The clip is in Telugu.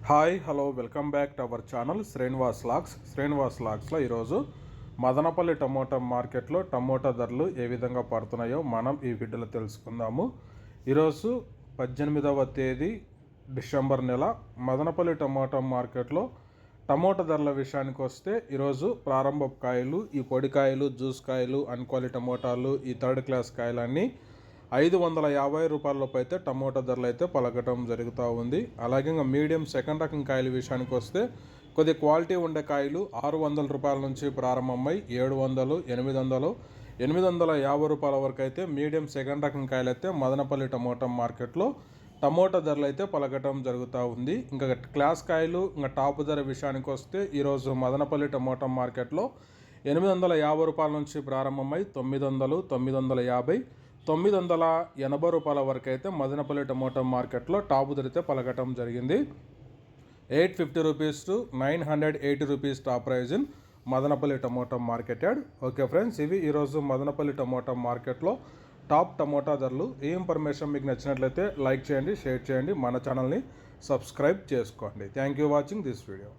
Hi hello welcome back to our channel Srinivas లాగ్స్లో ఈరోజు మదనపల్లి టమోటా మార్కెట్లో టమోటా ధరలు ఏ విధంగా పడుతున్నాయో మనం ఈ వీడియోలో తెలుసుకుందాము. ఈరోజు 18వ తేదీ డిసెంబర్ నెల మదనపల్లి టమోటా మార్కెట్లో టమోటా ధరల విషయానికి వస్తే ఈరోజు ప్రారంభ కాయలు, ఈ పొడికాయలు, జ్యూస్ కాయలు, అన్క్వాలిటీ టమోటాలు, ఈ థర్డ్ క్లాస్ కాయలన్నీ 550 రూపాయలలోపు అయితే టమోటా ధరలు అయితే పలకటం జరుగుతూ ఉంది. అలాగే ఇంకా మీడియం సెకండ్ రకం కాయల విషయానికి వస్తే కొద్ది క్వాలిటీ ఉండే కాయలు 600 రూపాయల నుంచి ప్రారంభమై 700, 800, 850 రూపాయల వరకు అయితే మీడియం సెకండ్ రకం కాయలు అయితే మదనపల్లి టమోటా మార్కెట్లో టమోటా ధరలు అయితే పలకటం జరుగుతూ ఉంది. ఇంకా క్లాస్ కాయలు ఇంకా టాప్ ధర విషయానికి వస్తే ఈరోజు మదనపల్లి టమోటా మార్కెట్లో 850 రూపాయల నుంచి ప్రారంభమై 900, 950, 980 రూపాయల వరకు అయితే మదనపల్లి టమోటా మార్కెట్లో టాప్ ధర అయితే పలకటం జరిగింది. 850 rupees to 980 rupees top prize in Madanapalle tomato market yard. Okay friends, ఇవి ఈరోజు మదనపల్లి టమోటా మార్కెట్లో టాప్ టమోటా ధరలు. ఈ ఇన్ఫర్మేషన్ మీకు నచ్చినట్లయితే లైక్ చేయండి, షేర్ చేయండి, మన ఛానల్ని సబ్స్క్రైబ్ చేసుకోండి. Thank you watching this video.